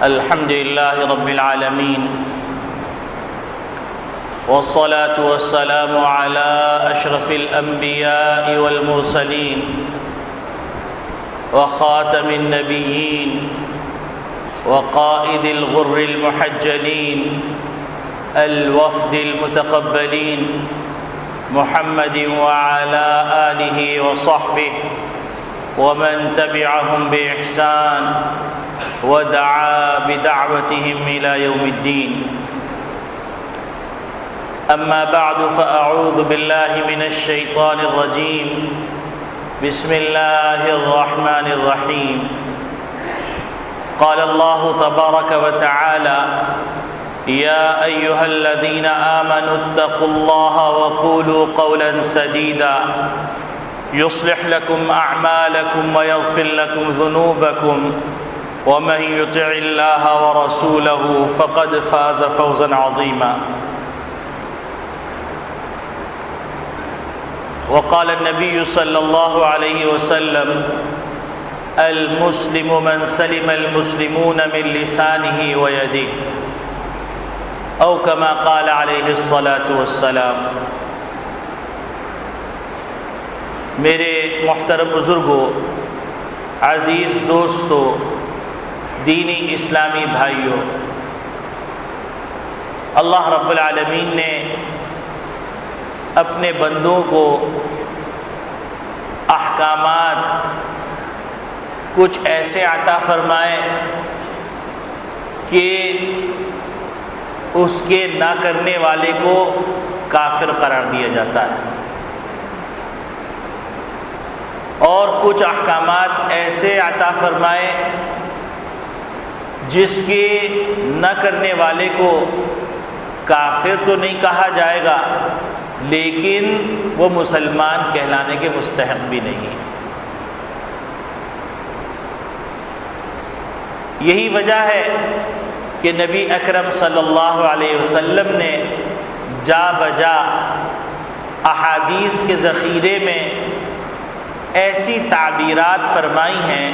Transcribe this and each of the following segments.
الحمد لله رب العالمين، والصلاة والسلام على أشرف الأنبياء والمرسلين وخاتم النبيين وقائد الغر المحجلين الوفد المتقبلين محمد وعلى آله وصحبه ومن تبعهم بإحسان ودعا بدعوتهم إلى يوم الدين. أما بعد، فأعوذ بالله من الشيطان الرجيم. بسم الله الرحمن الرحيم. قال الله تبارك وتعالى: يا أيها الذين آمنوا اتقوا الله وقولوا قولا سديدا يصلح لكم أعمالكم ويغفر لكم ذنوبكم ومن يطع الله ورسوله فقد فاز فوزا عظيما. وقال النبي صلى الله عليه وسلم: المسلم من سلم المسلمون من لسانه ويده، او كما قال عليه الصلاة والسلام. میرے محترم بزرگوں، عزیز دوستوں، دینی اسلامی بھائیوں، اللہ رب العالمین نے اپنے بندوں کو احکامات کچھ ایسے عطا فرمائے کہ اس کے نہ کرنے والے کو کافر قرار دیا جاتا ہے، اور کچھ احکامات ایسے عطا فرمائے جس کے نہ کرنے والے کو کافر تو نہیں کہا جائے گا، لیکن وہ مسلمان کہلانے کے مستحق بھی نہیں. یہی وجہ ہے کہ نبی اکرم صلی اللہ علیہ وسلم نے جا بجا احادیث کے ذخیرے میں ایسی تعبیرات فرمائی ہیں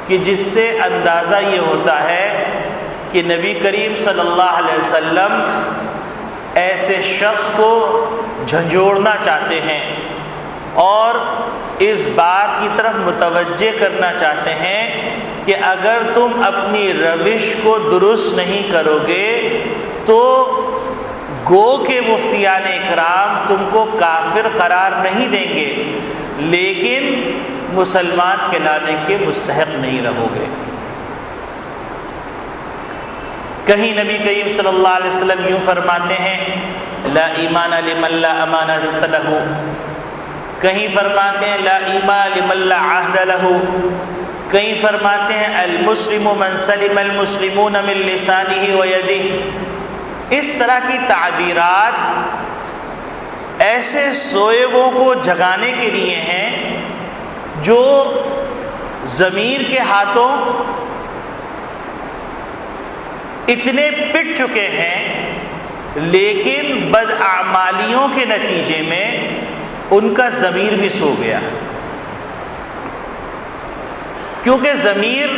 کہ جس سے اندازہ یہ ہوتا ہے کہ نبی کریم صلی اللہ علیہ وسلم ایسے شخص کو جھنجھوڑنا چاہتے ہیں اور اس بات کی طرف متوجہ کرنا چاہتے ہیں کہ اگر تم اپنی روش کو درست نہیں کرو گے تو گو کہ مفتیان اکرام تم کو کافر قرار نہیں دیں گے، لیکن مسلمان کہلانے کے مستحق نہیں رہو گے. کہیں نبی کریم صلی اللہ علیہ وسلم یوں فرماتے ہیں: لا ایمان لمن لا امانۃ لہ. کہیں فرماتے ہیں: لا ایمان لمن لا عہد لہ. کہیں فرماتے ہیں: المسلم من سلم المسلمون من لسانہ ویدہ. اس طرح کی تعبیرات ایسے سوئے ہووں کو جگانے کے لیے ہیں جو ضمیر کے ہاتھوں اتنے پٹ چکے ہیں، لیکن بداعمالیوں کے نتیجے میں ان کا ضمیر بھی سو گیا، کیونکہ ضمیر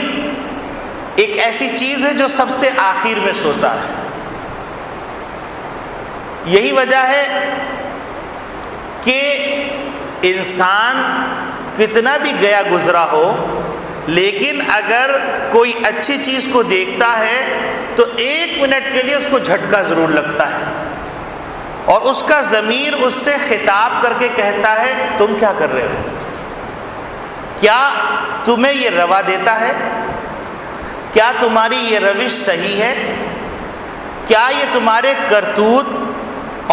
ایک ایسی چیز ہے جو سب سے آخر میں سوتا ہے. یہی وجہ ہے کہ انسان کتنا بھی گیا گزرا ہو، لیکن اگر کوئی اچھی چیز کو دیکھتا ہے تو 1 منٹ کے لیے اس کو جھٹکا ضرور لگتا ہے، اور اس کا ضمیر اس سے خطاب کر کے کہتا ہے: تم کیا کر رہے ہو؟ کیا تمہیں یہ روا دیتا ہے؟ کیا تمہاری یہ روش صحیح ہے؟ کیا یہ تمہارے کرتوت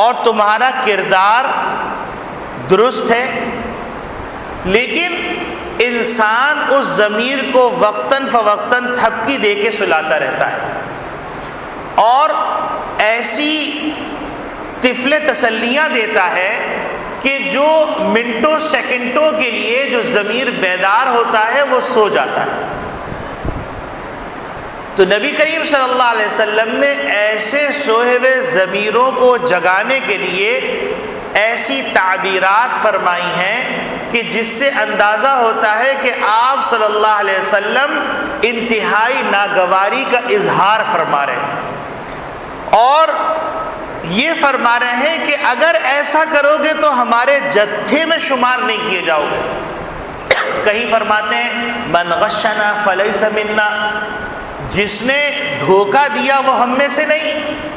اور تمہارا کردار درست ہے؟ لیکن انسان اس ضمیر کو وقتاً فوقتاً تھپکی دے کے سلاتا رہتا ہے، اور ایسی طفل تسلیاں دیتا ہے کہ جو منٹوں سیکنڈوں کے لیے جو ضمیر بیدار ہوتا ہے وہ سو جاتا ہے. تو نبی کریم صلی اللہ علیہ وسلم نے ایسے سوئے ہوئے ضمیروں کو جگانے کے لیے ایسی تعبیرات فرمائی ہیں کہ جس سے اندازہ ہوتا ہے کہ آپ صلی اللہ علیہ وسلم انتہائی ناگواری کا اظہار فرما رہے ہیں، اور یہ فرما رہے ہیں کہ اگر ایسا کرو گے تو ہمارے جتھے میں شمار نہیں کیے جاؤ گے۔ کہیں فرماتے ہیں من غشنا فلیس منا، جس نے دھوکہ دیا وہ ہم میں سے نہیں۔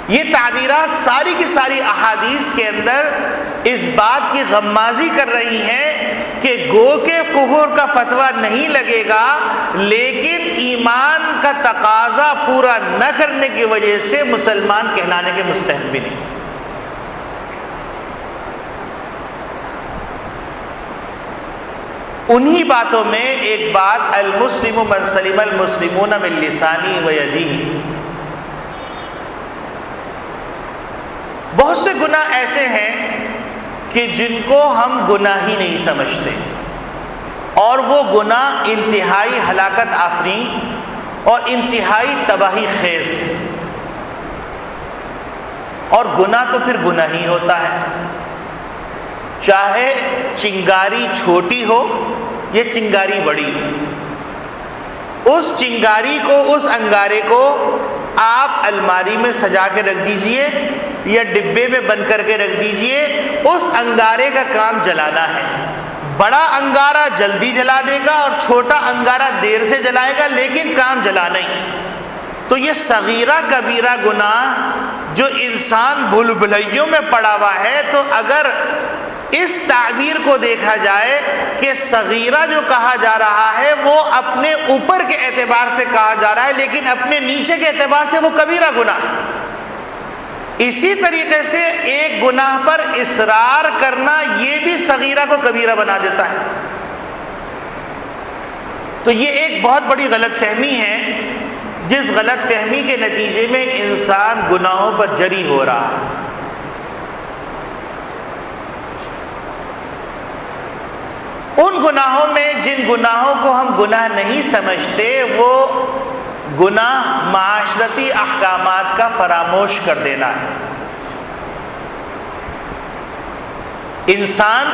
یہ تعبیرات ساری کی ساری احادیث کے اندر اس بات کی غمازی کر رہی ہیں کہ گو کے کفر کا فتویٰ نہیں لگے گا، لیکن ایمان کا تقاضا پورا نہ کرنے کی وجہ سے مسلمان کہلانے کے مستحق بھی نہیں۔ انہی باتوں میں ایک بات المسلم من سلم المسلمون من لسانی و یدہ، بہت سے گناہ ایسے ہیں کہ جن کو ہم گناہ ہی نہیں سمجھتے، اور وہ گناہ انتہائی ہلاکت آفرین اور انتہائی تباہی خیز ہے۔ اور گناہ تو پھر گناہ ہی ہوتا ہے، چاہے چنگاری چھوٹی ہو یا چنگاری بڑی ہو۔ اس چنگاری کو، اس انگارے کو آپ الماری میں سجا کے رکھ دیجئے یا ڈبے میں بند کر کے رکھ دیجئے، اس انگارے کا کام جلانا ہے۔ بڑا انگارہ جلدی جلا دے گا اور چھوٹا انگارہ دیر سے جلائے گا، لیکن کام جلانا ہی۔ تو یہ صغیرہ کبیرہ گناہ جو انسان بھول بھلیوں میں پڑا ہوا ہے، تو اگر اس تعبیر کو دیکھا جائے کہ صغیرہ جو کہا جا رہا ہے وہ اپنے اوپر کے اعتبار سے کہا جا رہا ہے، لیکن اپنے نیچے کے اعتبار سے وہ کبیرہ گناہ ہے۔ اسی طریقے سے ایک گناہ پر اصرار کرنا یہ بھی صغیرہ کو کبیرہ بنا دیتا ہے۔ تو یہ ایک بہت بڑی غلط فہمی ہے، جس غلط فہمی کے نتیجے میں انسان گناہوں پر جری ہو رہا ہے۔ ان گناہوں میں جن گناہوں کو ہم گناہ نہیں سمجھتے، وہ گناہ معاشرتی احکامات کا فراموش کر دینا ہے۔ انسان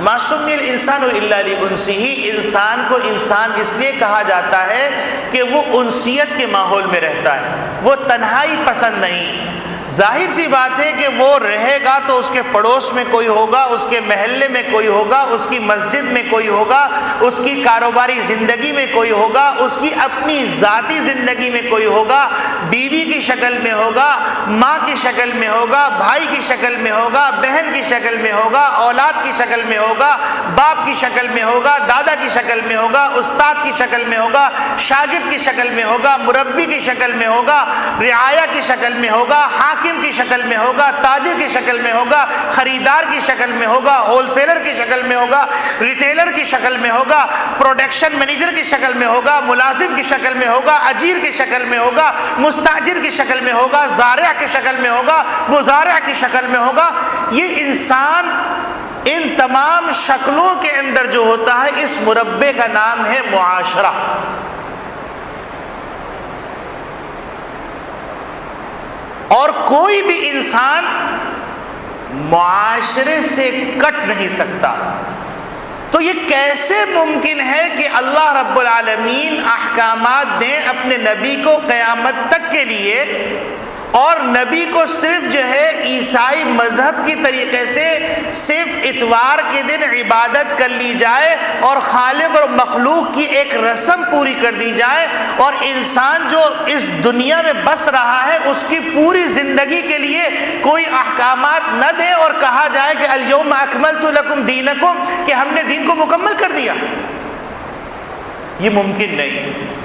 ما سمی الانسان الا لانسہ، انسان کو انسان اس لیے کہا جاتا ہے کہ وہ انسیت کے ماحول میں رہتا ہے، وہ تنہائی پسند نہیں۔ ظاہر سی بات ہے کہ وہ رہے گا تو اس کے پڑوس میں کوئی ہوگا، اس کے محلے میں کوئی ہوگا، اس کی مسجد میں کوئی ہوگا، اس کی کاروباری زندگی میں کوئی ہوگا، اس کی اپنی ذاتی زندگی میں کوئی ہوگا، بیوی کی شکل میں ہوگا، ماں کی شکل میں ہوگا، بھائی کی شکل میں ہوگا، بہن کی شکل میں ہوگا، اولاد کی شکل میں ہوگا، باپ کی شکل میں ہوگا، دادا کی شکل میں ہوگا، استاد کی شکل میں ہوگا، شاگرد کی شکل میں ہوگا، مربی کی شکل میں ہوگا، رعایا کی شکل میں ہوگا، حاکم کی شکل میں ہوگا، تاجر کی شکل میں ہوگا، خریدار کی شکل میں ہوگا، ہول سیلر کی شکل میں ہوگا، ریٹیلر کی شکل میں ہوگا، پروڈکشن مینیجر کی شکل میں ہوگا، ملازم کی شکل میں ہوگا، اجیر کی شکل میں ہوگا، مستاجر کی شکل میں ہوگا، زارع کی شکل میں ہوگا، مزارع کی شکل میں ہوگا۔ یہ انسان ان تمام شکلوں کے اندر جو ہوتا ہے، اس مربع کا نام ہے معاشرہ۔ اور کوئی بھی انسان معاشرے سے کٹ نہیں سکتا۔ تو یہ کیسے ممکن ہے کہ اللہ رب العالمین احکامات دیں اپنے نبی کو قیامت تک کے لیے، اور نبی کو صرف جو ہے عیسائی مذہب کی طریقے سے صرف اتوار کے دن عبادت کر لی جائے اور خالق اور مخلوق کی ایک رسم پوری کر دی جائے، اور انسان جو اس دنیا میں بس رہا ہے اس کی پوری زندگی کے لیے کوئی احکامات نہ دے اور کہا جائے کہ الیوم اکملت لکم دینکم، کہ ہم نے دین کو مکمل کر دیا؟ یہ ممکن نہیں۔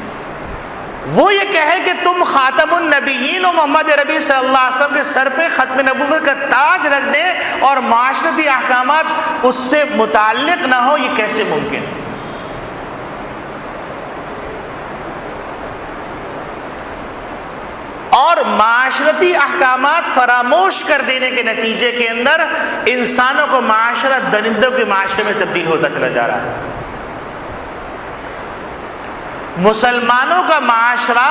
وہ یہ کہے کہ تم خاتم النبیین و محمد ربی صلی اللہ علیہ وسلم کے سر پہ ختم نبوت کا تاج رکھ دیں اور معاشرتی احکامات اس سے متعلق نہ ہو، یہ کیسے ممکن؟ اور معاشرتی احکامات فراموش کر دینے کے نتیجے کے اندر انسانوں کو معاشرہ درندوں کے معاشرے میں تبدیل ہوتا چلا جا رہا ہے۔ مسلمانوں کا معاشرہ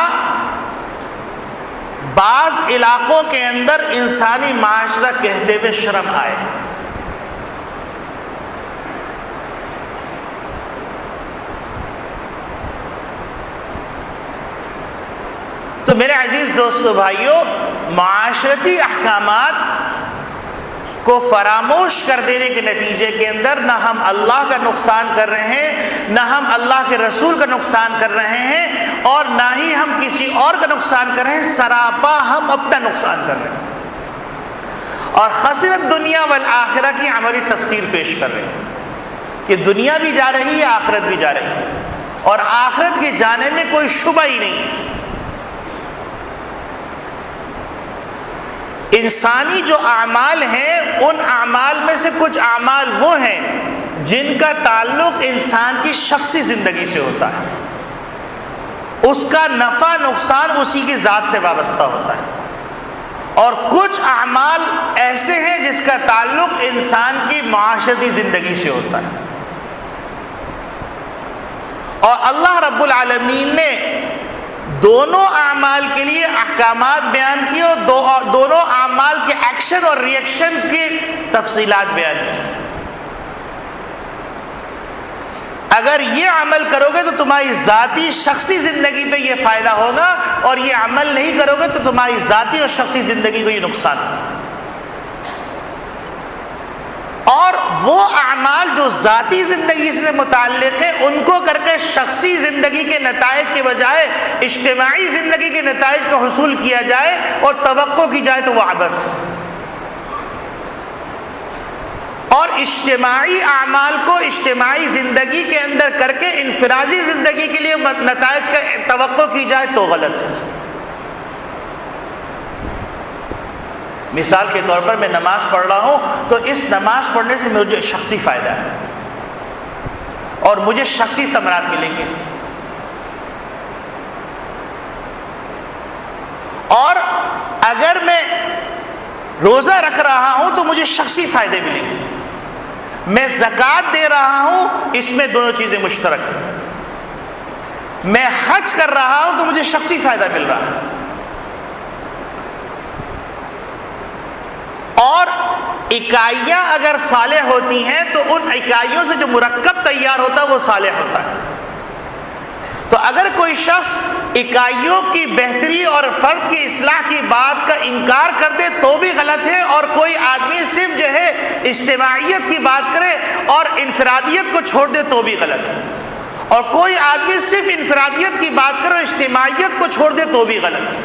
بعض علاقوں کے اندر انسانی معاشرہ کہتے ہوئے شرم آئے۔ تو میرے عزیز دوستو بھائیوں، معاشرتی احکامات کو فراموش کر دینے کے نتیجے کے اندر نہ ہم اللہ کا نقصان کر رہے ہیں، نہ ہم اللہ کے رسول کا نقصان کر رہے ہیں، اور نہ ہی ہم کسی اور کا نقصان کر رہے ہیں، سراپا ہم اپنا نقصان کر رہے ہیں، اور خسرت دنیا والآخرہ کی عملی تفسیر پیش کر رہے ہیں کہ دنیا بھی جا رہی ہے، آخرت بھی جا رہی ہے، اور آخرت کے جانے میں کوئی شبہ ہی نہیں۔ انسانی جو اعمال ہیں، ان اعمال میں سے کچھ اعمال وہ ہیں جن کا تعلق انسان کی شخصی زندگی سے ہوتا ہے، اس کا نفع نقصان اسی کی ذات سے وابستہ ہوتا ہے، اور کچھ اعمال ایسے ہیں جس کا تعلق انسان کی معاشرتی زندگی سے ہوتا ہے۔ اور اللہ رب العالمین نے دونوں اعمال کے لیے احکامات بیان کیے اور دونوں اعمال کے ایکشن اور ری ایکشن کی تفصیلات بیان کی۔ اگر یہ عمل کرو گے تو تمہاری ذاتی شخصی زندگی پہ یہ فائدہ ہوگا، اور یہ عمل نہیں کرو گے تو تمہاری ذاتی اور شخصی زندگی کو یہ نقصان ہوگا۔ اور وہ اعمال جو ذاتی زندگی سے متعلق ہیں ان کو کر کے شخصی زندگی کے نتائج کے بجائے اجتماعی زندگی کے نتائج کو حصول کیا جائے اور توقع کی جائے تو وہ عبث ہے۔ اور اجتماعی اعمال کو اجتماعی زندگی کے اندر کر کے انفرادی زندگی کے لیے نتائج کا توقع کی جائے تو غلط ہے۔ مثال کے طور پر میں نماز پڑھ رہا ہوں تو اس نماز پڑھنے سے مجھے شخصی فائدہ ہے اور مجھے شخصی ثمرات ملیں گے، اور اگر میں روزہ رکھ رہا ہوں تو مجھے شخصی فائدے ملیں گے، میں زکوٰۃ دے رہا ہوں اس میں دونوں چیزیں مشترک ہیں، میں حج کر رہا ہوں تو مجھے شخصی فائدہ مل رہا ہے، اور اکائیاں اگر صالح ہوتی ہیں تو ان اکائیوں سے جو مرکب تیار ہوتا ہے وہ صالح ہوتا ہے۔ تو اگر کوئی شخص اکائیوں کی بہتری اور فرد کی اصلاح کی بات کا انکار کر دے تو بھی غلط ہے، اور کوئی آدمی صرف جو ہے اجتماعیت کی بات کرے اور انفرادیت کو چھوڑ دے تو بھی غلط ہے، اور کوئی آدمی صرف انفرادیت کی بات کرے اور اجتماعیت کو چھوڑ دے تو بھی غلط ہے۔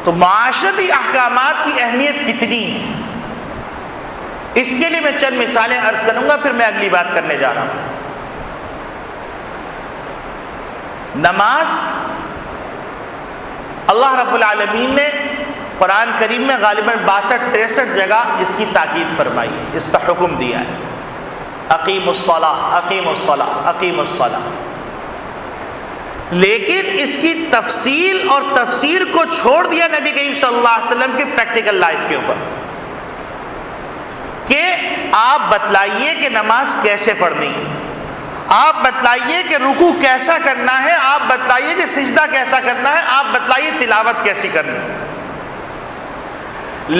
تو معاشرتی احکامات کی اہمیت کتنی ہے، اس کے لیے میں چند مثالیں عرض کروں گا، پھر میں اگلی بات کرنے جا رہا ہوں۔ نماز اللہ رب العالمین نے قرآن کریم میں غالباً 62-63 جگہ اس کی تاکید فرمائی ہے، اس کا حکم دیا ہے، اقیم الصلاۃ اقیم الصلاۃ اقیم الصلاۃ، لیکن اس کی تفصیل اور تفسیر کو چھوڑ دیا نبی کریم صلی اللہ علیہ وسلم کی پریکٹیکل لائف کے اوپر کہ آپ بتلائیے کہ نماز کیسے پڑھنی ہے، آپ بتلائیے کہ رکوع کیسا کرنا ہے، آپ بتلائیے کہ سجدہ کیسا کرنا ہے، آپ بتلائیے تلاوت کیسی کرنی ہے۔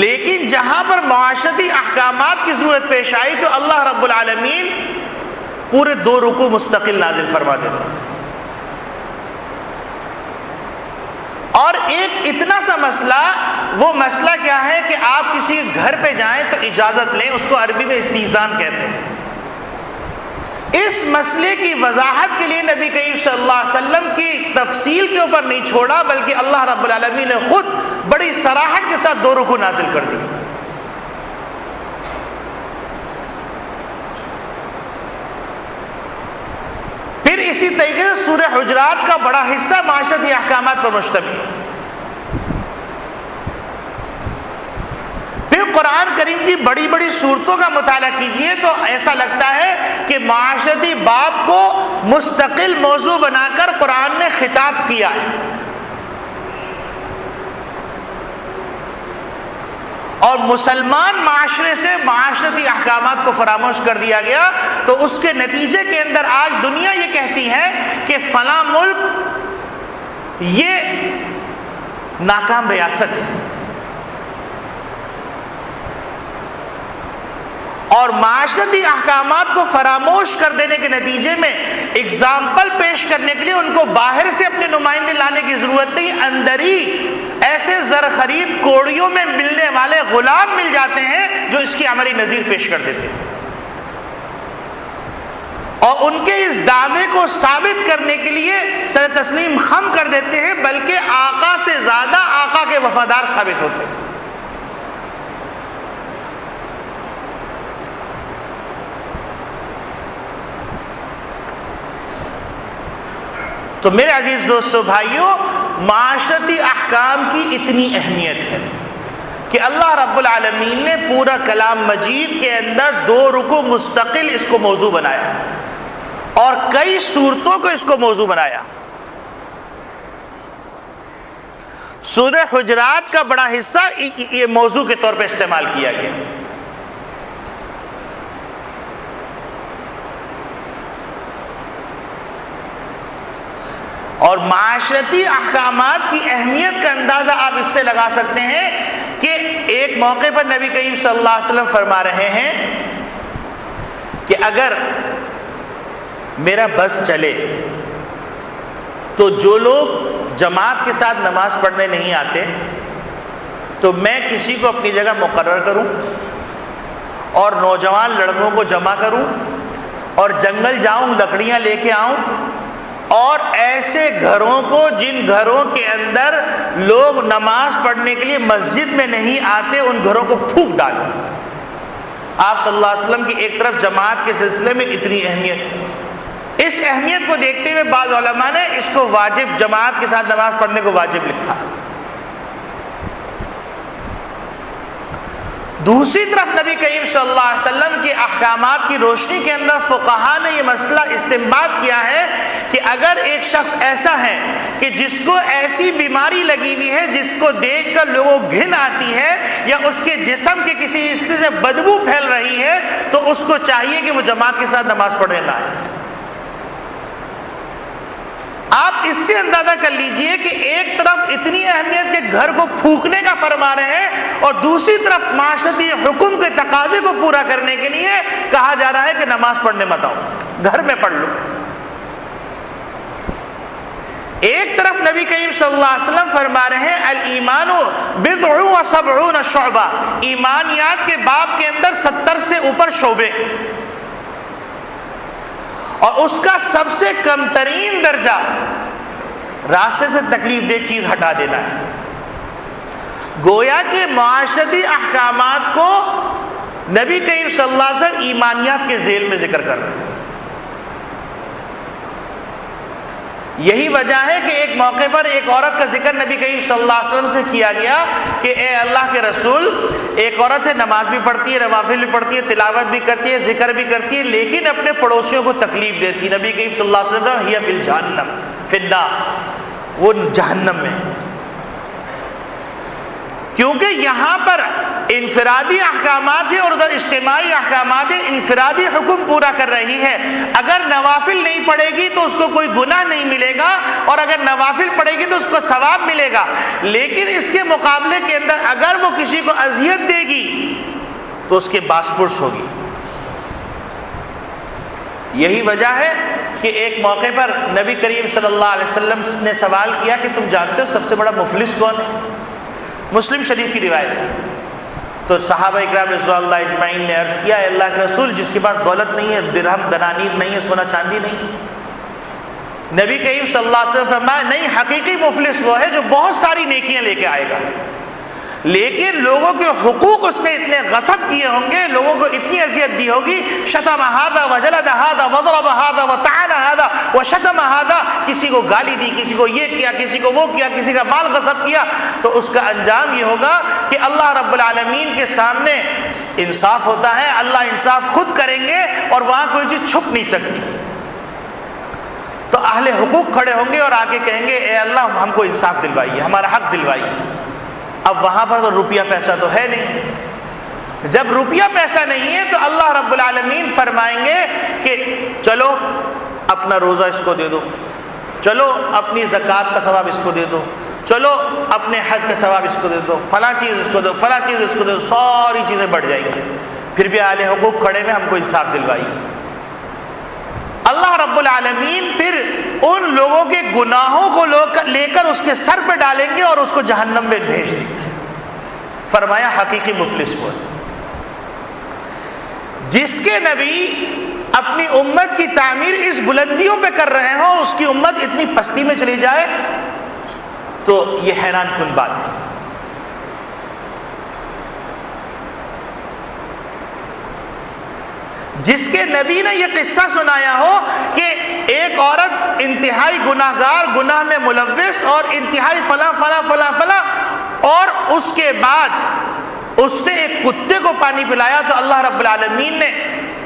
لیکن جہاں پر معاشرتی احکامات کی ضرورت پیش آئی تو اللہ رب العالمین پورے 2 رکوع مستقل نازل فرما دیتے ہیں۔ اور ایک اتنا سا مسئلہ، وہ مسئلہ کیا ہے کہ آپ کسی کے گھر پہ جائیں تو اجازت لیں، اس کو عربی میں استئذان کہتے ہیں۔ اس مسئلے کی وضاحت کے لیے نبی کریم صلی اللہ علیہ وسلم کی تفصیل کے اوپر نہیں چھوڑا، بلکہ اللہ رب العالمین نے خود بڑی صراحت کے ساتھ 2 رکوع نازل کر دی۔ پھر اسی طریقے سے سورہ حجرات کا بڑا حصہ معاشرتی احکامات پر مشتمل ہے۔ پھر قرآن کریم کی بڑی بڑی صورتوں کا مطالعہ کیجئے تو ایسا لگتا ہے کہ معاشرتی باب کو مستقل موضوع بنا کر قرآن نے خطاب کیا ہے، اور مسلمان معاشرے سے معاشرتی احکامات کو فراموش کر دیا گیا، تو اس کے نتیجے کے اندر آج دنیا یہ کہتی ہے کہ فلاں ملک یہ ناکام ریاست ہے، اور معاشرتی احکامات کو فراموش کر دینے کے نتیجے میں اگزامپل پیش کرنے کے لیے ان کو باہر سے اپنے نمائندے لانے کی ضرورت نہیں، اندر ہی ایسے زر خرید کوڑیوں میں ملنے والے غلام مل جاتے ہیں جو اس کی عملی نظیر پیش کر دیتے ہیں، اور ان کے اس دعوے کو ثابت کرنے کے لیے سر تسلیم خم کر دیتے ہیں، بلکہ آقا سے زیادہ آقا کے وفادار ثابت ہوتے ہیں۔ تو میرے عزیز دوستو بھائیوں، معاشرتی احکام کی اتنی اہمیت ہے کہ اللہ رب العالمین نے پورا کلام مجید کے اندر 2 رکوع مستقل اس کو موضوع بنایا اور کئی سورتوں کو اس کو موضوع بنایا۔ سورہ حجرات کا بڑا حصہ یہ موضوع کے طور پہ استعمال کیا گیا۔ اور معاشرتی احکامات کی اہمیت کا اندازہ آپ اس سے لگا سکتے ہیں کہ ایک موقع پر نبی کریم صلی اللہ علیہ وسلم فرما رہے ہیں کہ اگر میرا بس چلے تو جو لوگ جماعت کے ساتھ نماز پڑھنے نہیں آتے تو میں کسی کو اپنی جگہ مقرر کروں اور نوجوان لڑکوں کو جمع کروں اور جنگل جاؤں، لکڑیاں لے کے آؤں اور ایسے گھروں کو جن گھروں کے اندر لوگ نماز پڑھنے کے لیے مسجد میں نہیں آتے ان گھروں کو پھونک ڈالوں۔ آپ صلی اللہ علیہ وسلم کی ایک طرف جماعت کے سلسلے میں اتنی اہمیت، اس اہمیت کو دیکھتے ہوئے بعض علماء نے اس کو واجب، جماعت کے ساتھ نماز پڑھنے کو واجب لکھا۔ دوسری طرف نبی کریم صلی اللہ علیہ وسلم کے احکامات کی روشنی کے اندر فقہا نے یہ مسئلہ استنباط کیا ہے کہ اگر ایک شخص ایسا ہے کہ جس کو ایسی بیماری لگی ہوئی ہے جس کو دیکھ کر لوگوں کو گھن آتی ہے یا اس کے جسم کے کسی حصے سے بدبو پھیل رہی ہے تو اس کو چاہیے کہ وہ جماعت کے ساتھ نماز پڑھنے نہ آئے۔ آپ اس سے اندازہ کر لیجئے کہ ایک طرف اتنی اہمیت کے گھر کو پھونکنے کا فرما رہے ہیں اور دوسری طرف معاشرتی حکم کے تقاضے کو پورا کرنے کے لیے کہا جا رہا ہے کہ نماز پڑھنے مت آؤ، گھر میں پڑھ لو۔ ایک طرف نبی کریم صلی اللہ علیہ وسلم فرما رہے ہیں الایمان بضع و 70 شعبہ، ایمانیات کے باب کے اندر 70 سے اوپر شعبے، اور اس کا سب سے کم ترین درجہ راستے سے تکلیف دہ چیز ہٹا دینا ہے۔ گویا کہ معاشرتی احکامات کو نبی کریم صلی اللہ علیہ وسلم ایمانیات کے ذیل میں ذکر کر رہے ہیں۔ یہی وجہ ہے کہ ایک موقع پر ایک عورت کا ذکر نبی کریم صلی اللہ علیہ وسلم سے کیا گیا کہ اے اللہ کے رسول، ایک عورت ہے، نماز بھی پڑھتی ہے، نوافل بھی پڑھتی ہے، تلاوت بھی کرتی ہے، ذکر بھی کرتی ہے، لیکن اپنے پڑوسیوں کو تکلیف دیتی۔ نبی کریم صلی اللہ علیہ وسلم ہی فی الجہنم، فی النار، وہ جہنم میں، کیونکہ یہاں پر انفرادی احکامات ہیں اور ادھر اجتماعی احکامات ہیں۔ انفرادی حکم پورا کر رہی ہے، اگر نوافل نہیں پڑھے گی تو اس کو کوئی گناہ نہیں ملے گا، اور اگر نوافل پڑھے گی تو اس کو ثواب ملے گا، لیکن اس کے مقابلے کے اندر اگر وہ کسی کو اذیت دے گی تو اس کے باس پرس ہوگی۔ یہی وجہ ہے کہ ایک موقع پر نبی کریم صلی اللہ علیہ وسلم نے سوال کیا کہ تم جانتے ہو سب سے بڑا مفلس کون ہے؟ مسلم شریف کی روایت ہے۔ تو صحابہ اکرام رضوان اللہ اجمعین نے عرض کیا، اے اللہ کے رسول، جس کے پاس دولت نہیں ہے، درہم دنانیر نہیں ہے، سونا چاندی نہیں۔ نبی کریم صلی اللہ علیہ وسلم فرمایا نہیں، حقیقی مفلس وہ ہے جو بہت ساری نیکیاں لے کے آئے گا، لیکن لوگوں کے حقوق اس نے اتنے غصب کیے ہوں گے، لوگوں کو اتنی اذیت دی ہوگی، شتم ھذا وجلد ھذا وضرب ھذا وطعن ھذا وشتم ھذا، کسی کو گالی دی، کسی کو یہ کیا، کسی کو وہ کیا، کسی کا مال غصب کیا، تو اس کا انجام یہ ہوگا کہ اللہ رب العالمین کے سامنے انصاف ہوتا ہے، اللہ انصاف خود کریں گے اور وہاں کوئی چیز چھپ نہیں سکتی۔ تو اہل حقوق کھڑے ہوں گے اور آگے کہیں گے اے اللہ ہم کو انصاف دلوائیے، ہمارا حق دلوائیے۔ اب وہاں پر تو روپیہ پیسہ تو ہے نہیں، جب روپیہ پیسہ نہیں ہے تو اللہ رب العالمین فرمائیں گے کہ چلو اپنا روزہ اس کو دے دو، چلو اپنی زکوٰۃ کا ثواب اس کو دے دو، چلو اپنے حج کا ثواب اس کو دے دو، فلاں چیز اس کو دو، فلاں چیز اس کو دو، ساری چیزیں بڑھ جائیں گی۔ پھر بھی اہل حقوق کھڑے میں ہم کو انصاف دلوائیے۔ اللہ رب العالمین پھر ان لوگوں کے گناہوں کو لے کر اس کے سر پہ ڈالیں گے اور اس کو جہنم میں بھیج دیں گے۔ فرمایا حقیقی مفلس وہ ہے جس کے نبی اپنی امت کی تعمیر اس بلندیوں پہ کر رہے ہوں، اس کی امت اتنی پستی میں چلی جائے تو یہ حیران کن بات ہے۔ جس کے نبی نے یہ قصہ سنایا ہو کہ ایک عورت انتہائی گناہگار، گناہ میں ملوث اور انتہائی فلاں فلاں فلاں فلاں، اور اس کے بعد اس نے ایک کتے کو پانی پلایا، تو اللہ رب العالمین نے،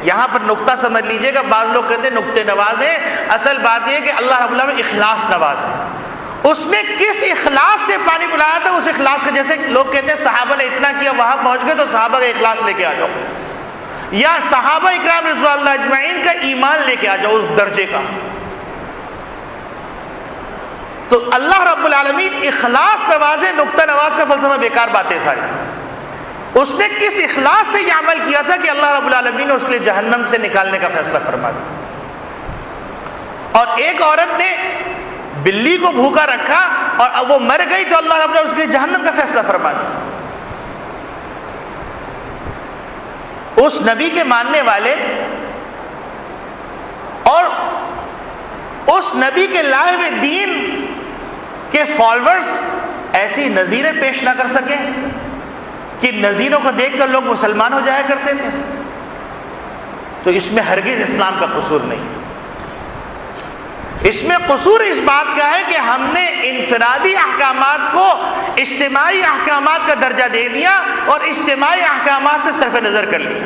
یہاں پر نقطہ سمجھ لیجئے گا، بعض لوگ کہتے ہیں نقطے نواز ہے، اصل بات یہ کہ اللہ رب العالمین اخلاص نواز ہے۔ اس نے کس اخلاص سے پانی پلایا تھا، اس اخلاص کا، جیسے لوگ کہتے ہیں صحابہ نے اتنا کیا، وہاں پہنچ گئے تو صحابہ کا اخلاص لے کے آ جاؤ، یا صحابہ اکرام رضوان اللہ اجمعین کا ایمان لے کے آ جاؤ اس درجے کا۔ تو اللہ رب العالمین اخلاص نواز ہے، نقطہ نواز کا فلسفہ بیکار باتیں ساری۔ اس نے کس اخلاص سے یہ عمل کیا تھا کہ اللہ رب العالمین نے اس کے لیے جہنم سے نکالنے کا فیصلہ فرما دیا۔ اور ایک عورت نے بلی کو بھوکا رکھا اور وہ مر گئی تو اللہ رب العالمین اس کے لیے جہنم کا فیصلہ فرما دیا۔ اس نبی کے ماننے والے اور اس نبی کے لائے ہوئے دین کے فالوورز ایسی نظیریں پیش نہ کر سکیں کہ نظیروں کو دیکھ کر لوگ مسلمان ہو جایا کرتے تھے، تو اس میں ہرگز اسلام کا قصور نہیں۔ اس میں قصور اس بات کا ہے کہ ہم نے انفرادی احکامات کو اجتماعی احکامات کا درجہ دے دیا اور اجتماعی احکامات سے صرف نظر کر لی،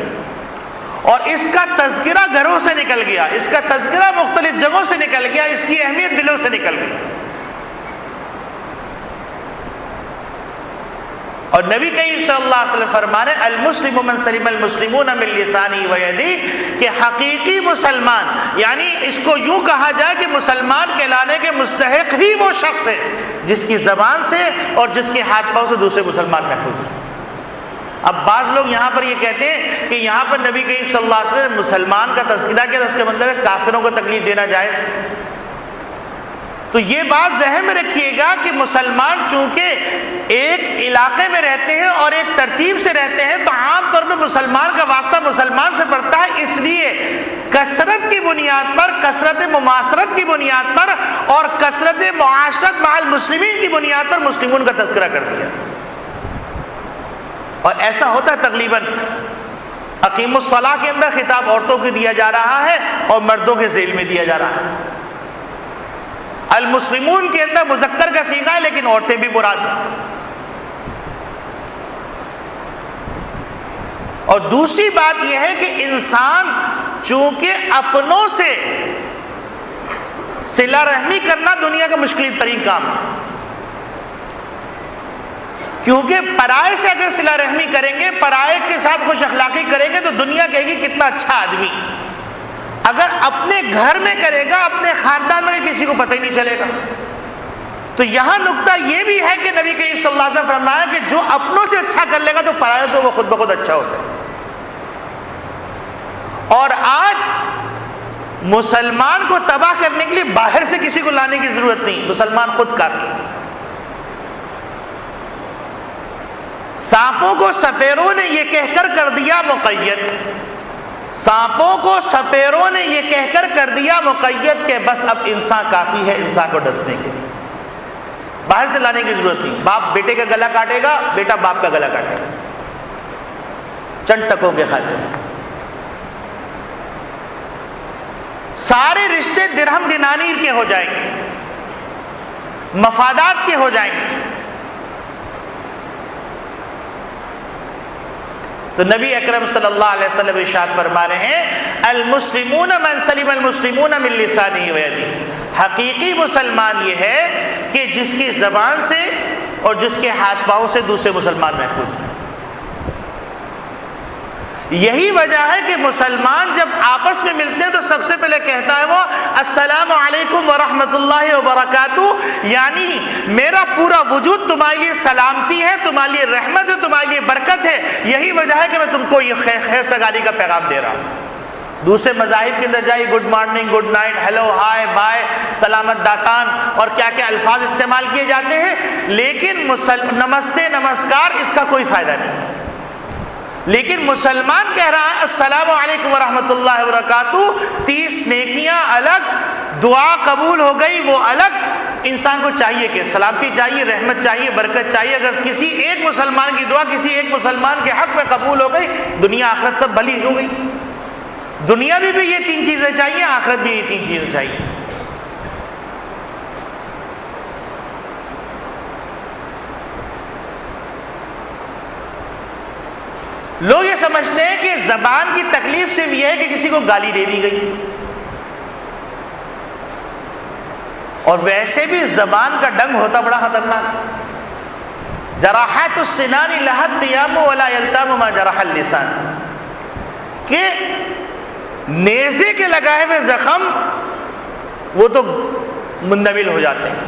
اور اس کا تذکرہ گھروں سے نکل گیا، اس کا تذکرہ مختلف جگہوں سے نکل گیا، اس کی اہمیت دلوں سے نکل گئی۔ اور نبی کریم صلی اللہ علیہ وسلم فرما رہے ہیں المسلم من سلم المسلمون من لسانه ويده، کہ حقیقی مسلمان، یعنی اس کو یوں کہا جائے کہ مسلمان کہلانے کے مستحق ہی وہ شخص ہے جس کی زبان سے اور جس کے ہاتھ پاؤں سے دوسرے مسلمان محفوظ ہیں۔ اب بعض لوگ یہاں پر یہ کہتے ہیں کہ یہاں پر نبی کریم صلی اللہ علیہ وسلم نے مسلمان کا تذکرہ کیا، تو اس کا مطلب ہے کافروں کو تکلیف دینا جائز ہے۔ تو یہ بات ذہن میں رکھیے گا کہ مسلمان چونکہ ایک علاقے میں رہتے ہیں اور ایک ترتیب سے رہتے ہیں، تو عام طور پہ مسلمان کا واسطہ مسلمان سے پڑتا ہے، اس لیے کثرت کی بنیاد پر، کثرت مماثرت کی بنیاد پر اور کثرت معاشرت مع المسلمین کی بنیاد پر مسلمون کا تذکرہ کر دیا۔ اور ایسا ہوتا ہے تقریباً اقیم الصلاح کے اندر خطاب عورتوں کو دیا جا رہا ہے اور مردوں کے ذیل میں دیا جا رہا ہے۔ المسلمون کے اندر مذکر کا صیغہ ہے لیکن عورتیں بھی مراد ہیں۔ اور دوسری بات یہ ہے کہ انسان چونکہ اپنوں سے صلہ رحمی کرنا دنیا کا مشکل ترین کام ہے، کیونکہ پرائے سے اگر صلہ رحمی کریں گے، پرائے کے ساتھ خوش اخلاقی کریں گے تو دنیا کہے گی کتنا اچھا آدمی، اگر اپنے گھر میں کرے گا، اپنے خاندان میں کسی کو پتہ ہی نہیں چلے گا۔ تو یہاں نقطہ یہ بھی ہے کہ نبی کریم صلی اللہ علیہ وسلم فرمایا کہ جو اپنوں سے اچھا کر لے گا تو پرائے سے وہ خود بخود اچھا ہو جائے۔ اور آج مسلمان کو تباہ کرنے کے لیے باہر سے کسی کو لانے کی ضرورت نہیں، مسلمان خود کافی۔ سانپوں کو سپیروں نے یہ کہہ کر دیا مقید، سانپوں کو سپیروں نے یہ کہہ کر دیا مقید کہ بس اب انسان کافی ہے انسان کو ڈسنے کے لیے، باہر سے لانے کی ضرورت نہیں۔ باپ بیٹے کا گلا کاٹے گا، بیٹا باپ کا گلا کاٹے گا، چند ٹکوں کے خاطر۔ سارے رشتے درہم دینانیر کے ہو جائیں گے، مفادات کے ہو جائیں گے۔ تو نبی اکرم صلی اللہ علیہ وسلم ارشاد فرما رہے ہیں المسلمون من سلم المسلمون من لسانه ویدہ، حقیقی مسلمان یہ ہے کہ جس کی زبان سے اور جس کے ہاتھ پاؤں سے دوسرے مسلمان محفوظ ہیں۔ یہی وجہ ہے کہ مسلمان جب آپس میں ملتے ہیں تو سب سے پہلے کہتا ہے وہ السلام علیکم ورحمۃ اللہ وبرکاتہ، یعنی میرا پورا وجود تمہارے لیے سلامتی ہے، تمہارے لیے رحمت ہے، تمہارے لیے برکت ہے، یہی وجہ ہے کہ میں تم کو یہ خیر سگالی کا پیغام دے رہا ہوں۔ دوسرے مذاہب کے اندر جائیے good morning, good night, hello, hi, bye, سلامت داتان اور کیا کیا الفاظ استعمال کیے جاتے ہیں، لیکن نمستے نمسکار اس کا کوئی فائدہ نہیں۔ لیکن مسلمان کہہ رہا ہے السلام علیکم ورحمۃ اللہ وبرکاتہ، 30 نیکیاں الگ، دعا قبول ہو گئی وہ الگ۔ انسان کو چاہیے کہ سلامتی چاہیے، رحمت چاہیے، برکت چاہیے۔ اگر کسی ایک مسلمان کی دعا کسی ایک مسلمان کے حق میں قبول ہو گئی، دنیا آخرت سب بھلی ہو گئی۔ دنیا میں بھی یہ 3 چیزیں چاہیے، آخرت بھی یہ 3 چیزیں چاہیے۔ لوگ یہ سمجھتے ہیں کہ زبان کی تکلیف صرف یہ ہے کہ کسی کو گالی دے دی گئی، اور ویسے بھی زبان کا ڈنگ ہوتا بڑا خطرناک۔ جراحات السنان لها التیام ولا یلتام ما جرح اللسان، کہ نیزے کے لگائے ہوئے زخم وہ تو منمل ہو جاتے ہیں،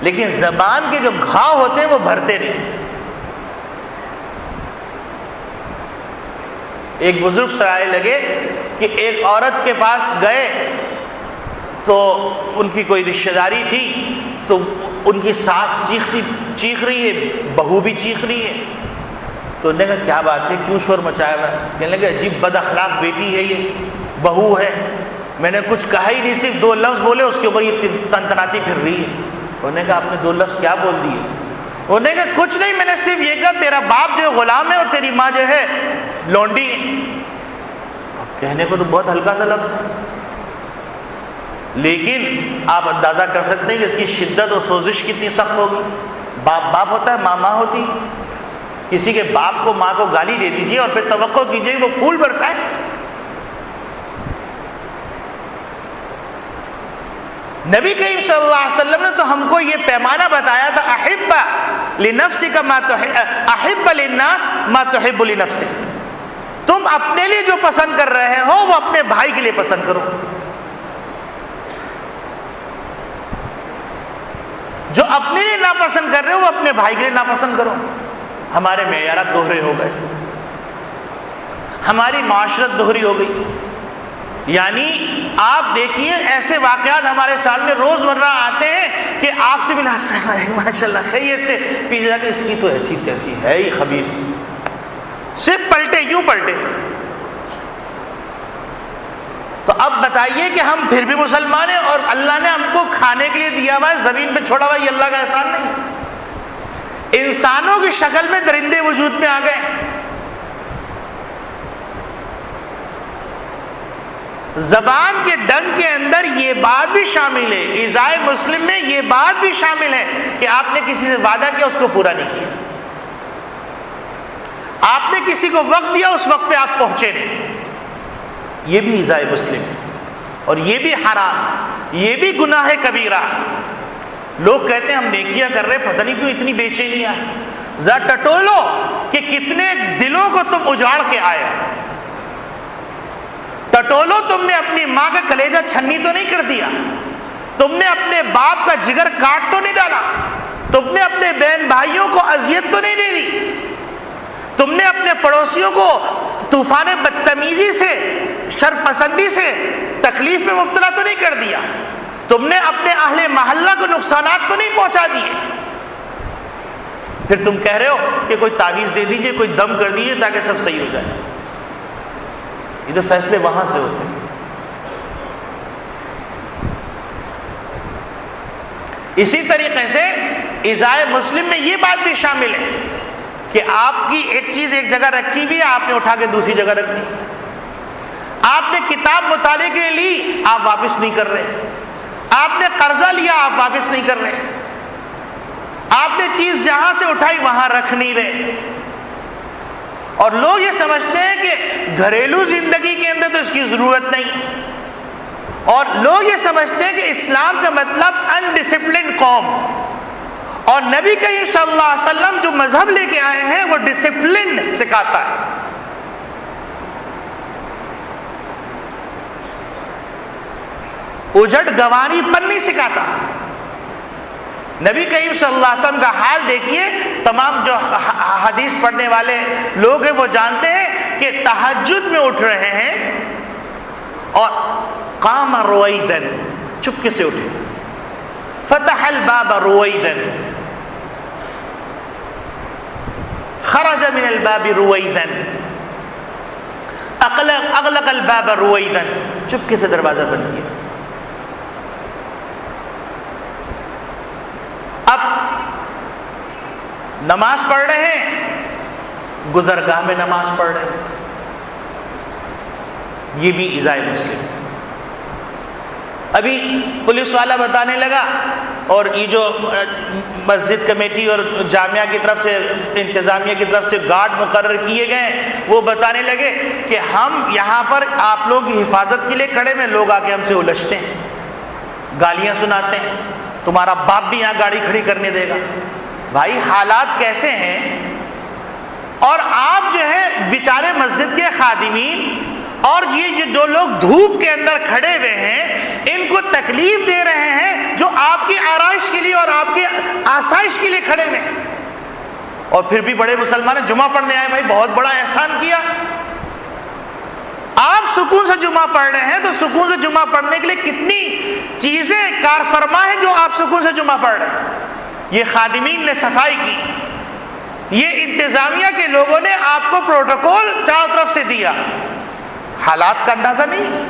لیکن زبان کے جو گھاؤ ہوتے ہیں وہ بھرتے نہیں۔ ایک بزرگ سرائے لگے کہ ایک عورت کے پاس گئے تو ان کی کوئی رشتہ داری تھی، تو ان کی ساس چیخ رہی ہے، بہو بھی چیخ رہی ہے، تو انہوں نے کہا کیا بات ہے، کیوں شور مچایا ہوا ہے؟ کہنے لگے عجیب بد اخلاق بیٹی ہے، یہ بہو ہے، میں نے کچھ کہا ہی نہیں، صرف 2 لفظ بولے، اس کے اوپر یہ تنتناتی پھر رہی ہے۔ انہوں نے کہا آپ نے 2 لفظ کیا بول دیے؟ انہوں نے کہا کچھ نہیں، میں نے صرف یہ کہا تیرا باپ جو غلام ہے اور تیری ماں جو ہے لونڈی ہے۔ اب کہنے کو تو بہت ہلکا سا لفظ ہے، لیکن آپ اندازہ کر سکتے ہیں کہ اس کی شدت اور سوزش کتنی سخت ہوگی۔ باپ باپ ہوتا ہے، ماں ماں ہوتی۔ کسی کے باپ کو ماں کو گالی دے دیجیے اور پھر توقع کیجیے وہ پھول برسائے۔ نبی کریم صلی اللہ علیہ وسلم نے تو ہم کو یہ پیمانہ بتایا تھا، احب لنفسک ما تحب، احب للناس ما تحب لنفسک، تم اپنے لیے جو پسند کر رہے ہو وہ اپنے بھائی کے لیے پسند کرو، جو اپنے لیے ناپسند کر رہے ہو وہ اپنے بھائی کے لیے ناپسند کرو۔ ہمارے معیارات دوہرے ہو گئے، ہماری معاشرت دوہری ہو گئی۔ یعنی آپ دیکھیے ایسے واقعات ہمارے سامنے روزمرہ آتے ہیں کہ آپ سے ملا ماشاء اللہ خیریت سے، پیچھے جا کے اس کی تو ایسی تیسی ہے ہی خبیث، صرف پلٹے یوں پلٹے۔ تو اب بتائیے کہ ہم پھر بھی مسلمان ہیں اور اللہ نے ہم کو کھانے کے لیے دیا ہوا ہے، زمین پہ چھوڑا ہوا، یہ اللہ کا احسان نہیں؟ انسانوں کی شکل میں درندے وجود میں آ گئے۔ زبان کے ڈنگ کے اندر یہ بات بھی شامل ہے، ایذائے مسلم میں یہ بات بھی شامل ہے کہ آپ نے کسی سے وعدہ کیا اس کو پورا نہیں کیا، آپ نے کسی کو وقت دیا اس وقت پہ آپ پہنچے نہیں، یہ بھی ایذائے مسلم ہے، اور یہ بھی حرام، یہ بھی گناہ کبیرہ۔ لوگ کہتے ہیں ہم نیکیاں کر رہے، پتہ نہیں کیوں اتنی بے چینی ہے، ذرا ٹٹولو کہ کتنے دلوں کو تم اجاڑ کے آئے، ٹٹولو تم نے اپنی ماں کا کلیجہ چھنی تو نہیں کر دیا، تم نے اپنے باپ کا جگر کاٹ تو نہیں ڈالا، تم نے اپنے بہن بھائیوں کو اذیت تو نہیں دے دی، تم نے اپنے پڑوسیوں کو طوفان بدتمیزی سے، شرپسندی سے تکلیف میں مبتلا تو نہیں کر دیا، تم نے اپنے اہل محلہ کو نقصانات تو نہیں پہنچا دیے، پھر تم کہہ رہے ہو کہ کوئی تعویذ دے دیجئے، کوئی دم کر دیجئے تاکہ سب صحیح ہو جائے۔ یہ تو فیصلے وہاں سے ہوتے ہیں۔ اسی طریقے سے ایذائے مسلم میں یہ بات بھی شامل ہے کہ آپ کی ایک چیز ایک جگہ رکھی ہوئی ہے، آپ نے اٹھا کے دوسری جگہ رکھ دی، آپ نے کتاب مطالعے کے لیے لی، آپ واپس نہیں کر رہے، آپ نے قرضہ لیا، آپ واپس نہیں کر رہے، آپ نے چیز جہاں سے اٹھائی وہاں رکھ نہیں رہے، اور لوگ یہ سمجھتے ہیں کہ گھریلو زندگی کے اندر تو اس کی ضرورت نہیں، اور لوگ یہ سمجھتے ہیں کہ اسلام کا مطلب انڈسپلنڈ قوم، اور نبی کریم صلی اللہ علیہ وسلم جو مذہب لے کے آئے ہیں وہ ڈسپلن سکھاتا ہے۔ اجڑ گواری پن نہیں سکھاتا. نبی کریم صلی اللہ علیہ وسلم کا حال دیکھیے. تمام جو حدیث پڑھنے والے لوگ ہیں وہ جانتے ہیں کہ تہجد میں اٹھ رہے ہیں اور قام رویدن، چپکے سے اٹھے. فتح الباب رویدن، خرج من الباب رویدن، اغلق الباب رویدن، چپکے سے دروازہ بند کیا. اب نماز پڑھ رہے ہیں، گزرگاہ میں نماز پڑھ رہے ہیں. یہ بھی ایذاء مسلم. ابھی پولیس والا بتانے لگا، اور یہ جو مسجد کمیٹی اور جامعہ کی طرف سے، انتظامیہ کی طرف سے گارڈ مقرر کیے گئے، وہ بتانے لگے کہ ہم یہاں پر آپ لوگوں کی حفاظت کے لیے کھڑے میں، لوگ آ کے ہم سے الجھتے ہیں، گالیاں سناتے ہیں، تمہارا باپ بھی یہاں گاڑی کھڑی کرنے دے گا. بھائی حالات کیسے ہیں؟ اور آپ جو ہے بیچارے مسجد کے خادمین اور یہ جو لوگ دھوپ کے اندر کھڑے ہوئے ہیں، ان کو تکلیف دے رہے ہیں جو آپ کی آرائش کے لیے اور آپ کی آسائش کے لیے کھڑے ہوئے ہیں. اور پھر بھی بڑے مسلمان جمعہ پڑھنے آئے. بھائی بہت بڑا احسان کیا. آپ سکون سے جمعہ پڑھ رہے ہیں تو سکون سے جمعہ پڑھنے کے لیے کتنی چیزیں کار فرما ہیں جو آپ سکون سے جمعہ پڑھ رہے ہیں. یہ خادمین نے صفائی کی، یہ انتظامیہ کے لوگوں نے آپ کو پروٹوکول چاروں طرف سے دیا. حالات کا اندازہ نہیں.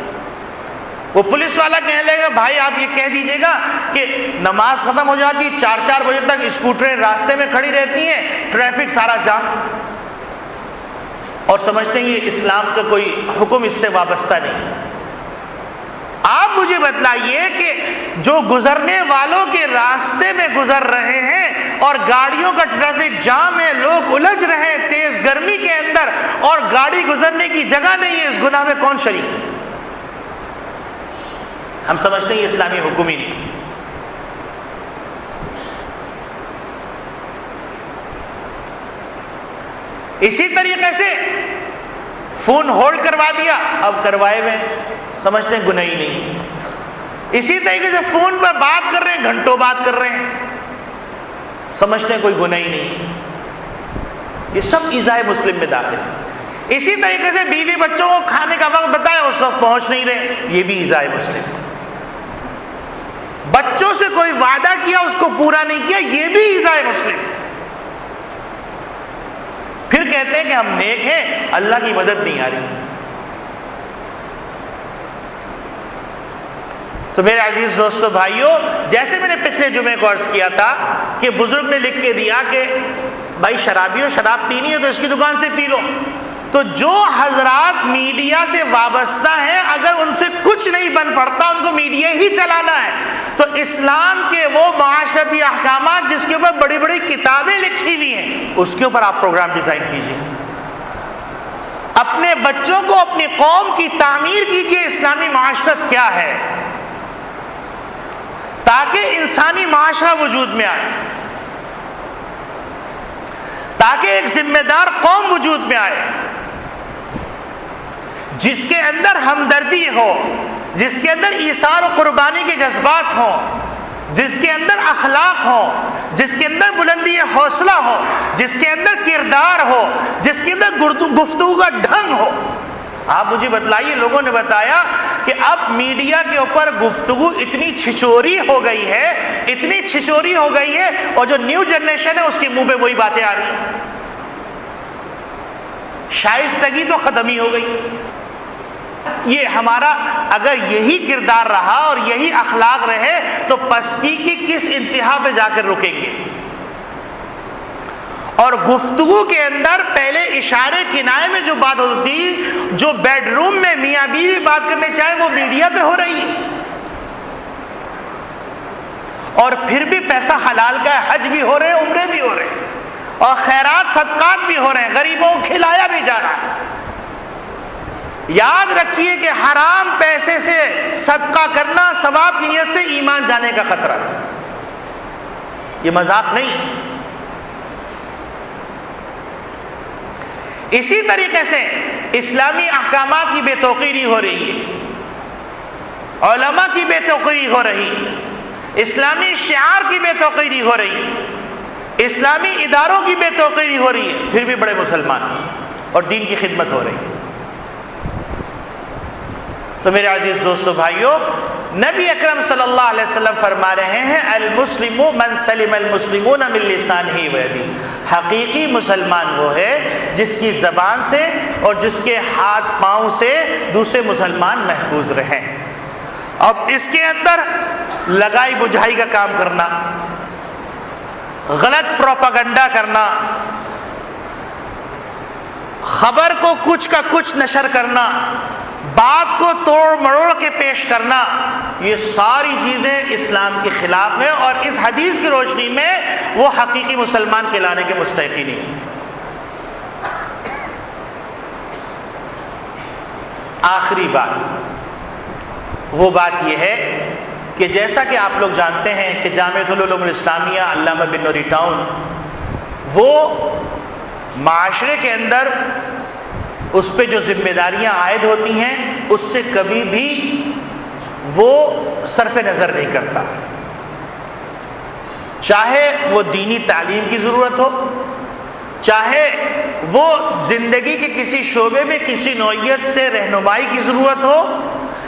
وہ پولیس والا کہنے لگا بھائی آپ یہ کہہ دیجئے گا کہ نماز ختم ہو جاتی، 4 بجے تک اسکوٹریں راستے میں کھڑی رہتی ہیں، ٹریفک سارا جام، اور سمجھتے ہیں یہ اسلام کا کوئی حکم اس سے وابستہ نہیں. آپ مجھے بتلائیے کہ جو گزرنے والوں کے راستے میں گزر رہے ہیں اور گاڑیوں کا ٹریفک جام ہے، لوگ الجھ رہے ہیں تیز گرمی کے اندر، اور گاڑی گزرنے کی جگہ نہیں ہے، اس گناہ میں کون شریک ہے؟ ہم سمجھتے ہیں یہ اسلامی حکم ہی نہیں. اسی طریقے سے فون ہولڈ کروا دیا، اب کروائے ہوئے سمجھتے ہیں گناہ ہی نہیں. اسی طریقے سے فون پر بات کر رہے ہیں، گھنٹوں بات کر رہے ہیں، سمجھتے ہیں کوئی گناہ ہی نہیں. یہ سب ایذاء مسلم میں داخل ہے. اسی طریقے سے بیوی بچوں کو کھانے کا وقت بتایا، اس وقت پہنچ نہیں رہے، یہ بھی ایذاء مسلم. بچوں سے کوئی وعدہ کیا اس کو پورا نہیں کیا، یہ بھی ایذاء مسلم. پھر کہتے ہیں کہ ہم نیک ہیں، اللہ کی مدد نہیں آ رہی. تو میرے عزیز دوستو بھائیوں، جیسے میں نے پچھلے جمعے کو عرض کیا تھا کہ بزرگ نے لکھ کے دیا کہ بھائی شرابیوں، شراب پینی ہے تو اس کی دکان سے پی لو. تو جو حضرات میڈیا سے وابستہ ہیں، اگر ان سے کچھ نہیں بن پڑتا، ان کو میڈیا ہی چلانا ہے، تو اسلام کے وہ معاشرتی احکامات جس کے اوپر بڑی بڑی کتابیں لکھی ہوئی ہیں، اس کے اوپر آپ پروگرام ڈیزائن کیجیے. اپنے بچوں کو اپنی قوم کی تعمیر کیجیے. اسلامی معاشرت کیا ہے، تاکہ انسانی معاشرہ وجود میں آئے، تاکہ ایک ذمہ دار قوم وجود میں آئے جس کے اندر ہمدردی ہو، جس کے اندر ایثار و قربانی کے جذبات ہوں، جس کے اندر اخلاق ہو، جس کے اندر بلندی حوصلہ ہو، جس کے اندر کردار ہو، جس کے اندر گفتگو کا ڈھنگ ہو. آپ مجھے بتلائیے، لوگوں نے بتایا کہ اب میڈیا کے اوپر گفتگو اتنی چھچوری ہو گئی ہے، اتنی چھچوری ہو گئی ہے، اور جو نیو جنریشن ہے اس کے منہ پہ وہی باتیں آ رہی ہیں. شائستگی تو ختم ہی ہو گئی. یہ ہمارا اگر یہی کردار رہا اور یہی اخلاق رہے تو پستی کی کس انتہا پہ جا کر رکیں گے. اور گفتگو کے اندر پہلے اشارے کنائے میں جو بات ہوتی، جو بیڈ روم میں میاں بیوی بات کرنے چاہے، وہ میڈیا پہ ہو رہی ہے. اور پھر بھی پیسہ حلال کا ہے، حج بھی ہو رہے ہیں، عمرے بھی ہو رہے ہیں، اور خیرات صدقات بھی ہو رہے ہیں، غریبوں کو کھلایا بھی جا رہا ہے. یاد رکھیے کہ حرام پیسے سے صدقہ کرنا ثواب کی نیت سے ایمان جانے کا خطرہ ہے. یہ مذاق نہیں. اسی طریقے سے اسلامی احکامات کی بے توقیری ہو رہی ہے. علماء کی بے توقیری ہو رہی، اسلامی شعار کی بے توقیری ہو رہی، اسلامی اداروں کی بے توقیری ہو رہی ہے، پھر بھی بڑے مسلمان اور دین کی خدمت ہو رہی ہے۔ تو میرے عزیز دوستو بھائیو، نبی اکرم صلی اللہ علیہ وسلم فرما رہے ہیں المسلم من سلم المسلمون من لسانہ و یدہ، حقیقی مسلمان وہ ہے جس کی زبان سے اور جس کے ہاتھ پاؤں سے دوسرے مسلمان محفوظ رہیں۔ اب اس کے اندر لگائی بجھائی کا کام کرنا، غلط پروپیگنڈا کرنا، خبر کو کچھ کا کچھ نشر کرنا، بات کو توڑ مروڑ کے پیش کرنا، یہ ساری چیزیں اسلام کے خلاف ہیں اور اس حدیث کی روشنی میں وہ حقیقی مسلمان کہلانے کے مستحق نہیں۔ آخری بات، وہ بات یہ ہے کہ جیسا کہ آپ لوگ جانتے ہیں کہ جامعۃ العلوم الاسلامیہ علامہ بن نوری ٹاؤن وہ معاشرے کے اندر اس پہ جو ذمہ داریاں عائد ہوتی ہیں اس سے کبھی بھی وہ صرف نظر نہیں کرتا، چاہے وہ دینی تعلیم کی ضرورت ہو، چاہے وہ زندگی کے کسی شعبے میں کسی نوعیت سے رہنمائی کی ضرورت ہو،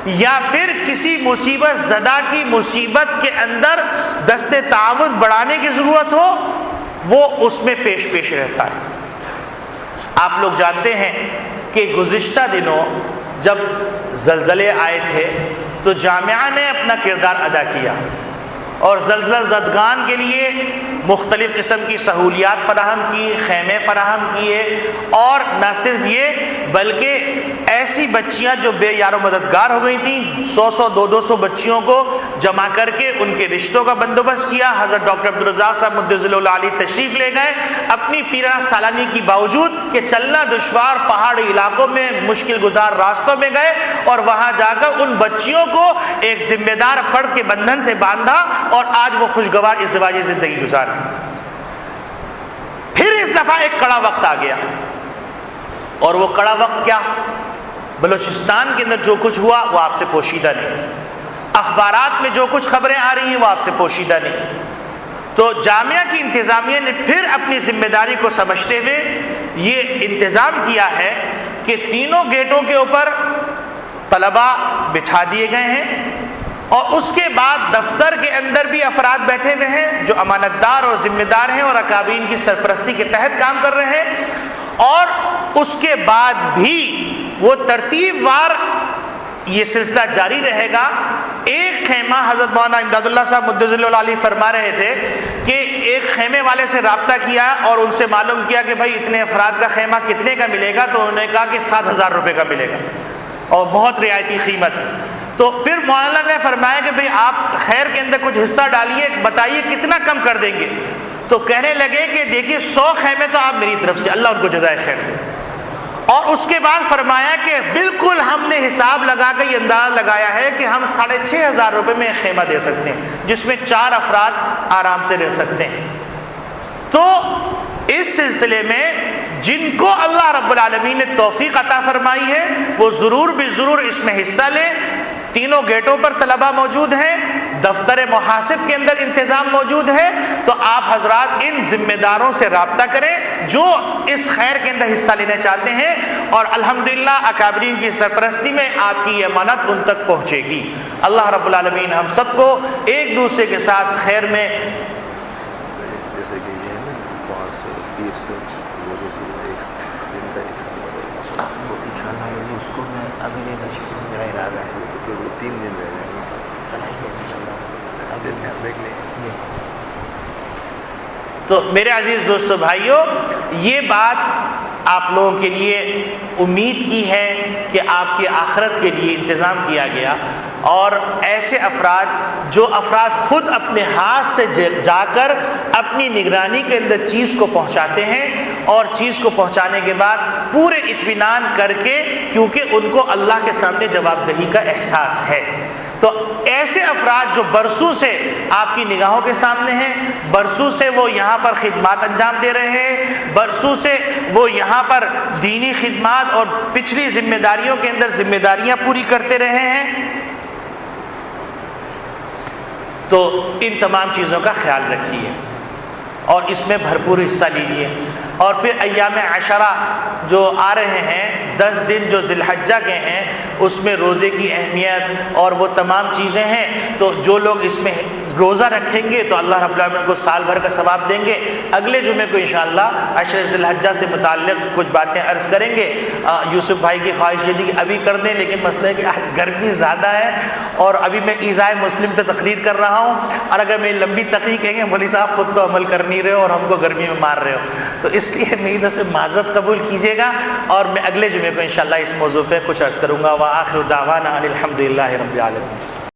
یا پھر کسی مصیبت زدہ کی مصیبت کے اندر دست تعاون بڑھانے کی ضرورت ہو، وہ اس میں پیش رہتا ہے۔ آپ لوگ جانتے ہیں کہ گزشتہ دنوں جب زلزلے آئے تھے تو جامعہ نے اپنا کردار ادا کیا اور زلزلہ زدگان کے لیے مختلف قسم کی سہولیات فراہم کی، خیمے فراہم کیے، اور نہ صرف یہ بلکہ ایسی بچیاں جو بے یار و مددگار ہو گئی تھیں، 100 200 بچیوں کو جمع کر کے ان کے رشتوں کا بندوبست کیا۔ حضرت ڈاکٹر عبدالرزاق صاحب مدظل العالی تشریف لے گئے اپنی پیرانہ سالانی کی باوجود کہ چلنا دشوار پہاڑی علاقوں میں مشکل گزار راستوں میں گئے اور وہاں جا کر ان بچیوں کو ایک ذمہ دار فرد کے بندھن سے باندھا اور آج وہ خوشگوار ازدواجی زندگی گزار۔ پھر اس دفعہ ایک کڑا وقت آ گیا، اور وہ کڑا وقت کیا؟ بلوچستان کے اندر جو کچھ ہوا وہ آپ سے پوشیدہ نہیں، اخبارات میں جو کچھ خبریں آ رہی ہیں وہ آپ سے پوشیدہ نہیں۔ تو جامعہ کی انتظامیہ نے پھر اپنی ذمہ داری کو سمجھتے ہوئے یہ انتظام کیا ہے کہ تینوں گیٹوں کے اوپر طلباء بٹھا دیے گئے ہیں، اور اس کے بعد دفتر کے اندر بھی افراد بیٹھے ہوئے ہیں جو امانت دار اور ذمہ دار ہیں اور اکابرین کی سرپرستی کے تحت کام کر رہے ہیں، اور اس کے بعد بھی وہ ترتیب وار یہ سلسلہ جاری رہے گا۔ ایک خیمہ حضرت مولانا امداد اللہ صاحب مدظل العالی فرما رہے تھے کہ ایک خیمے والے سے رابطہ کیا اور ان سے معلوم کیا کہ بھائی اتنے افراد کا خیمہ کتنے کا ملے گا، تو انہوں نے کہا کہ 7,000 روپے کا ملے گا اور بہت رعایتی قیمت ہے۔ تو پھر مولانا نے فرمایا کہ بھئی آپ خیر کے اندر کچھ حصہ ڈالیے، بتائیے کتنا کم کر دیں گے۔ تو کہنے لگے کہ دیکھیے 100 خیمے تو آپ میری طرف سے، اللہ ان کو جزائے خیر دے۔ اور اس کے بعد فرمایا کہ بالکل ہم نے حساب لگا کے یہ اندازہ لگایا ہے کہ ہم 6,500 روپے میں ایک خیمہ دے سکتے ہیں جس میں 4 افراد آرام سے رہ سکتے ہیں۔ تو اس سلسلے میں جن کو اللہ رب العالمین نے توفیق عطا فرمائی ہے وہ ضرور بھی ضرور اس میں حصہ لیں۔ تینوں گیٹوں پر طلباء موجود ہیں، دفتر محاسب کے اندر انتظام موجود ہے، تو آپ حضرات ان ذمہ داروں سے رابطہ کریں جو اس خیر کے اندر حصہ لینا چاہتے ہیں، اور الحمدللہ اکابرین کی سرپرستی میں آپ کی یہ امانت ان تک پہنچے گی۔ اللہ رب العالمین ہم سب کو ایک دوسرے کے ساتھ خیر میں جیسے کہ یہ ہے نا 530 انشاءاللہ اس کو میں اگلے نشست میں میرا ارادہ ہے 3 دن رہ جائیں گے، چلائیں گے انشاءاللہ۔ جیسے ہم دیکھ لیں جی تو میرے عزیز دوستو بھائیوں، یہ بات آپ لوگوں کے لیے امید کی ہے کہ آپ کی آخرت کے لیے انتظام کیا گیا، اور ایسے افراد جو افراد خود اپنے ہاتھ سے جا کر اپنی نگرانی کے اندر چیز کو پہنچاتے ہیں، اور چیز کو پہنچانے کے بعد پورے اطمینان کر کے، کیونکہ ان کو اللہ کے سامنے جواب دہی کا احساس ہے، تو ایسے افراد جو برسوں سے آپ کی نگاہوں کے سامنے ہیں، برسوں سے وہ یہاں پر خدمات انجام دے رہے ہیں، برسوں سے وہ یہاں پر دینی خدمات اور پچھلی ذمہ داریوں کے اندر ذمہ داریاں پوری کرتے رہے ہیں، تو ان تمام چیزوں کا خیال رکھیے اور اس میں بھرپور حصہ لیجیے. اور پھر ایام عشرہ جو آ رہے ہیں، 10 دن جو ذی الحجہ کے ہیں، اس میں روزے کی اہمیت اور وہ تمام چیزیں ہیں. تو جو لوگ اس میں روزہ رکھیں گے تو اللہ رب العالمین کو سال بھر کا ثواب دیں گے. اگلے جمعے کو انشاءاللہ عشر ذی الحجہ سے متعلق کچھ باتیں عرض کریں گے. یوسف بھائی کی خواہش یہ تھی کہ ابھی کر دیں، لیکن مسئلہ ہے کہ آج گرمی زیادہ ہے اور ابھی میں ایذائے مسلم پہ تقریر کر رہا ہوں، اور اگر میں لمبی تقریر کہیں گے مولوی صاحب خود تو عمل کر نہیں رہے ہو اور ہم کو گرمی میں مار رہے ہو، تو اس لیے میری طرف سے معذرت قبول کیجیے گا. اور میں اگلے جمعے کو انشاءاللہ اس موضوع پہ کچھ عرض کروں گا. وآخر دعوانا ان الحمد للہ رب العالمین.